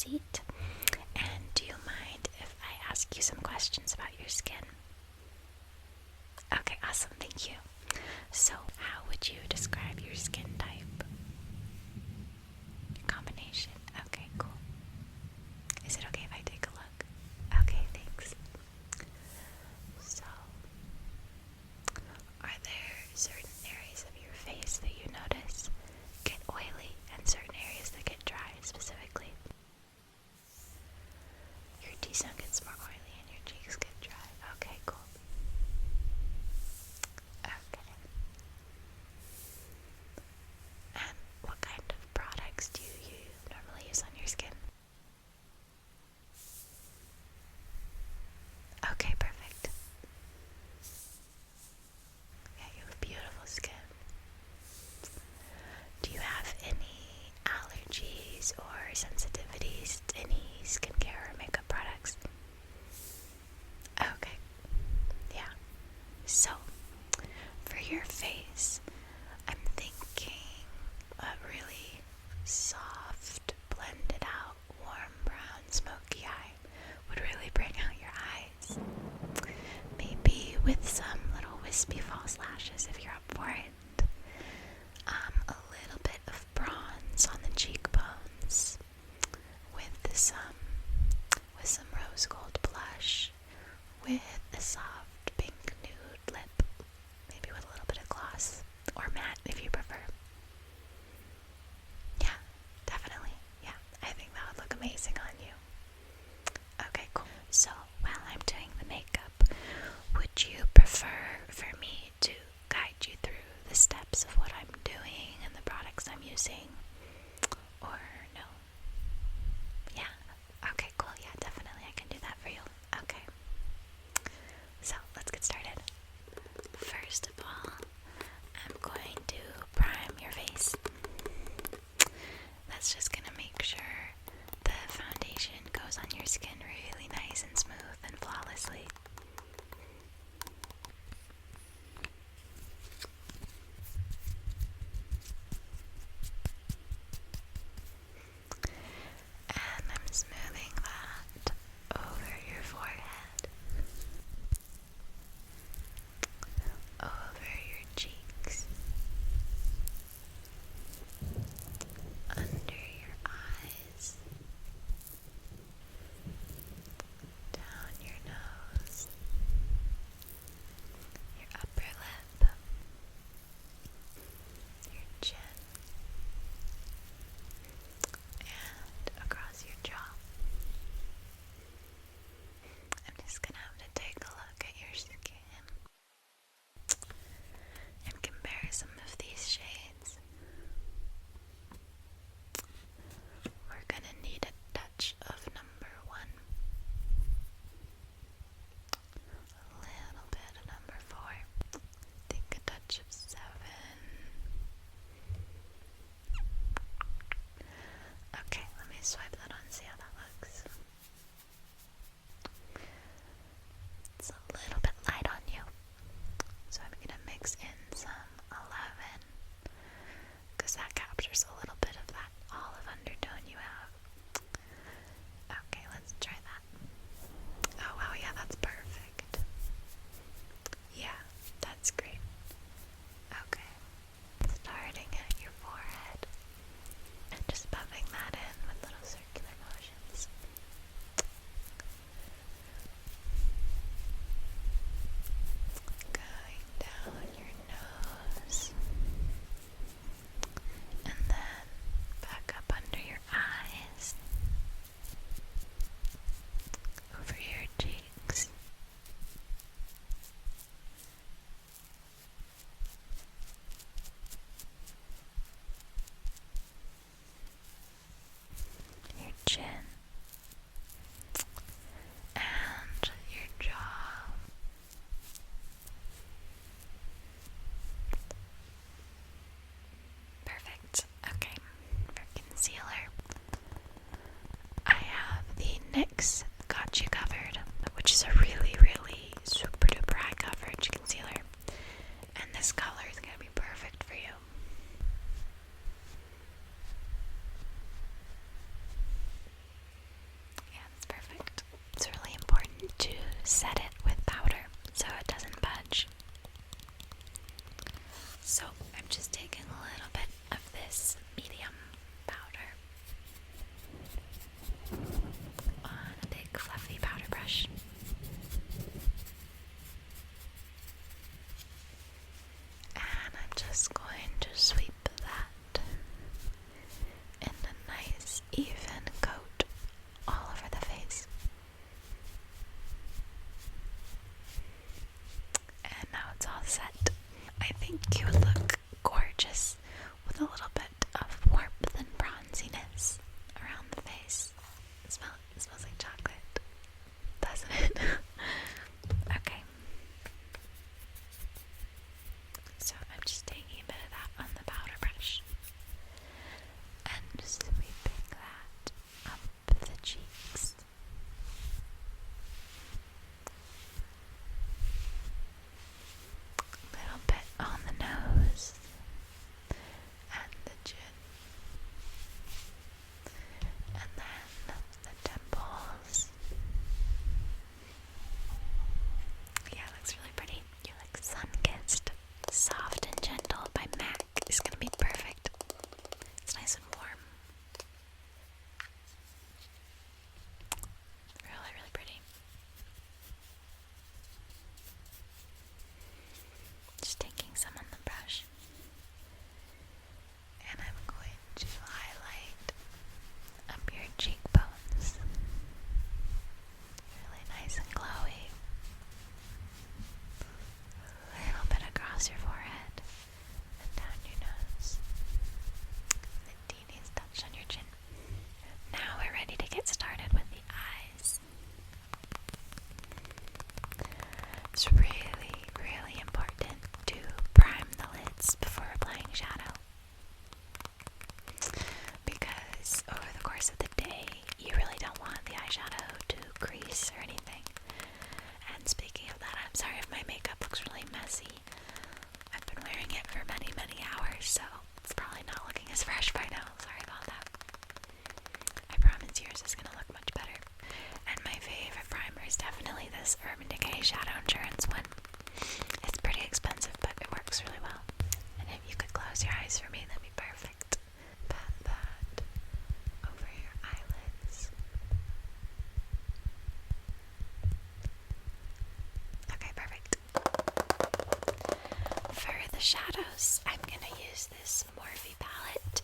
seat. And do you mind if I ask you some questions about your skin? Okay, awesome, thank you. So, how would you describe your skin type? Combination. Okay, cool. Is it okay if I take a look? Okay, thanks. So, are there certain areas of your face that you notice get oily and certain areas that get dry specifically? Your T-zone gets more oily and your cheeks get dry. Okay, cool. Okay. And what kind of products do you normally use on your skin? Okay, perfect. Yeah, you have beautiful skin. Do you have any allergies or sensitivities to any skincare or makeup products? Okay. Yeah. So, for your face, I'm thinking a really soft, blended out, warm brown, smoky eye would really bring out your eyes. Maybe with some little wispy false lashes if you're up for it. A little bit of bronze on the cheekbones with some rose gold blush with a soft pink nude lip, maybe with a little bit of gloss or matte if you prefer. Yeah, definitely. Yeah, I think that would look amazing on you. Okay, cool. So while I'm doing the makeup, would you prefer for me to guide you through the steps of what I'm doing and the products I'm using? Or no? Yeah. Okay, cool. Yeah, definitely I can do that for you. Okay. So let's get started. First of all, I'm going to prime your face. That's just gonna make sure the foundation goes on your skin really nice and smooth and flawlessly. And I'm smoothing that over your forehead, over your cheeks, under your eyes, down your nose, your upper lip, your chin, and across your jaw. I'm just gonna have to take a look at your skin and compare some of these shades. We're gonna need a touch of number 1, a little bit of number 4, I think a touch of 7. Okay, let me swipe that on, see how that looks. It's a little bit light on you, so I'm gonna mix in some 11, because that captures a little bit of that olive undertone you have. Okay, let's try that. Oh wow, yeah, that's perfect. Yeah, that's great. Okay, starting at your forehead, just buffing that in with little circular motions. Going down your nose, and then the shadows, I'm gonna use this Morphe palette.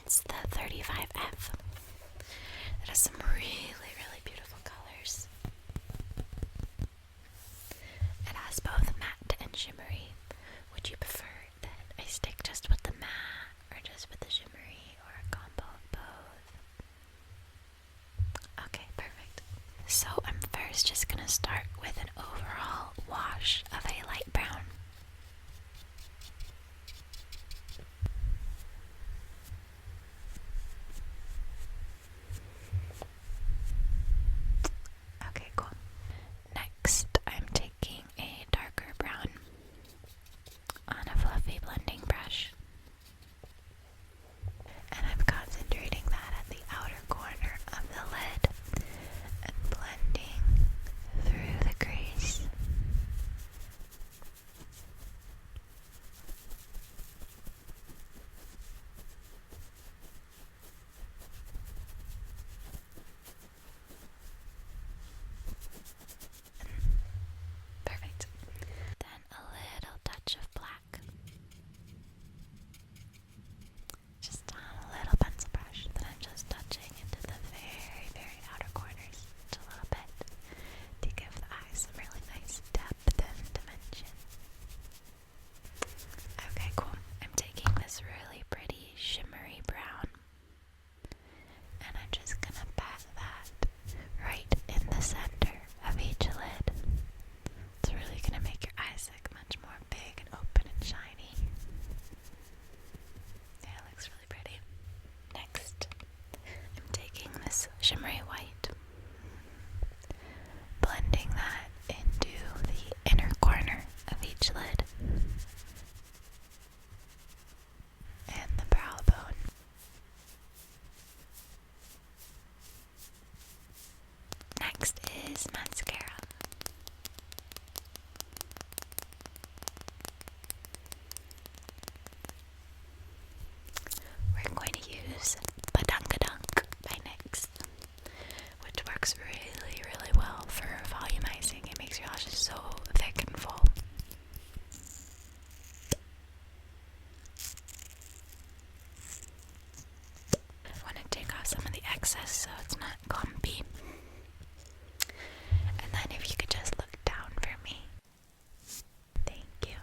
It's the 35F. It has some really, really beautiful colors. It has both matte and shimmery. Would you prefer that I stick just with the matte or just with the shimmery, or a combo of both? Okay, perfect. So I'm first just gonna start with an overall wash of a light brown. Okay, cool. Next, I'm taking a darker brown on a fluffy blending brush, and I'm concentrating that at the outer corner of the lid and blending through the crease. Perfect. Then a little touch of black. Just on a little pencil brush that I'm just touching into the very, very outer corners just a little bit to give the eyes some really nice depth and dimension. Okay, cool. I'm taking this really pretty shimmery brown, and I'm just gonna pat that right in the center of each lid. It's really gonna make your eyes look much more big and open and shiny. Yeah, it looks really pretty. Next, I'm taking this shimmery white, blending that into the inner corner of each lid and the brow bone. Next is mascara. We're going to use Badunkadunk by NYX, which works really, really well for volumizing. It makes your lashes so thick and full. I want to take off some of the excess so it's not clumpy. And then if you could just look down for me. Thank you.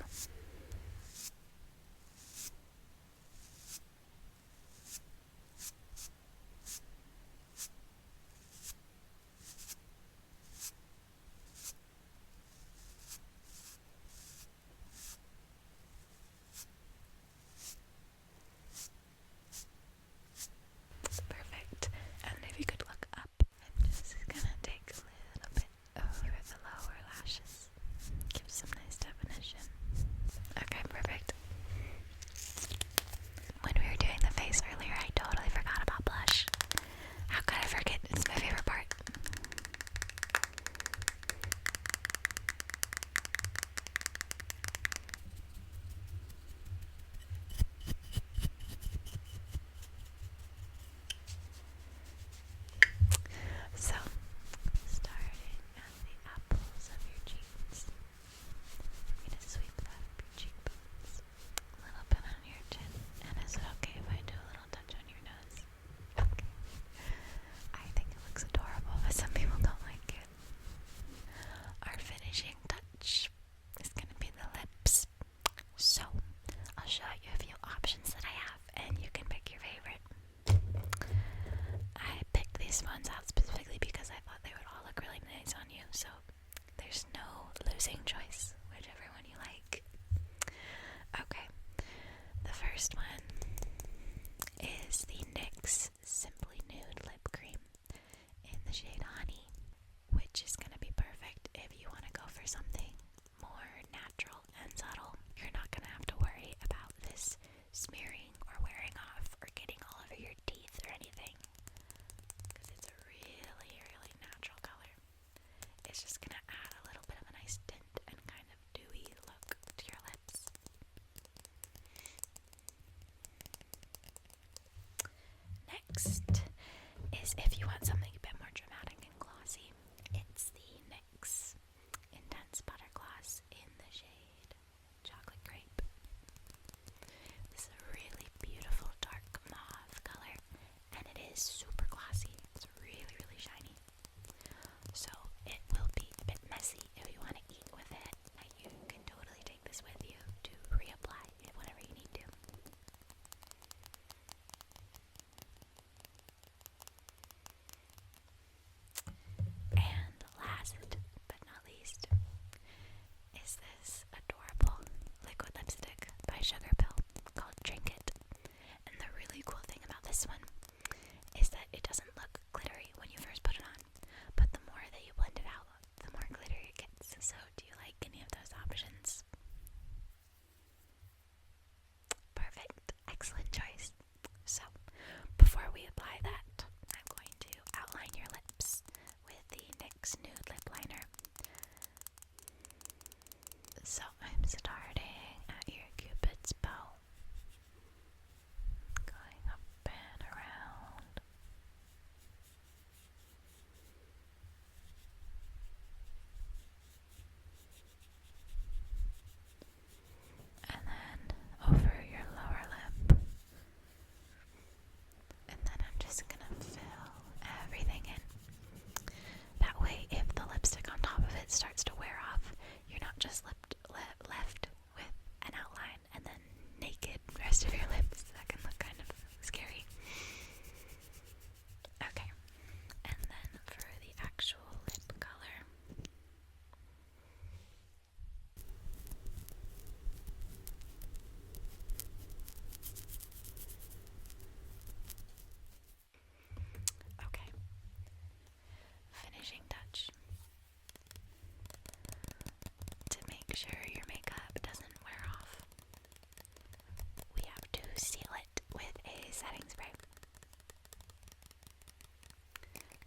Perfect. And if you could look up, I'm just gonna take a little bit over the lower lashes. Give some nice definition. Okay, perfect. When we were doing the face earlier, I totally forgot about blush. How could I forget? It's my favorite part. So, starting at the apples of your cheeks, I'm going to sweep that up your cheekbones, a little bit on your chin, and is it okay if I do a little touch on your nose? Okay. I think it looks adorable, but some people don't like it. Our finishing touch is going to be the lips. So, I'll show you a few options that I have, and you can pick your favorite. I picked these ones out specifically because I thought they would all look really nice on you, so there's no losing choice, whichever one you like. Okay, the first one is the NYX Simply Nude Lip Cream in the shade Honey, which is going to be perfect if you want to go for something more natural and subtle. You're not going to have to worry about this smearing or wearing off or getting all over your teeth or anything, because it's a really, really natural color. It's just going to add a little bit of a nice tint and kind of dewy look to your lips. Next is if you want something a bit more dramatic and glossy, it's the NYX Intense Butter Gloss in the shade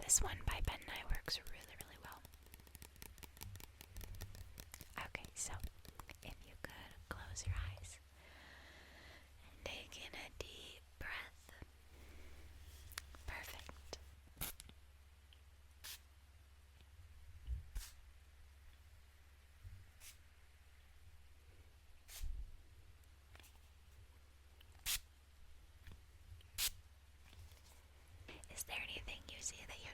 this one by Ben Nye works really, really well. Okay, so if you could close your eyes and take in a deep breath. Perfect. Is there anything you see that you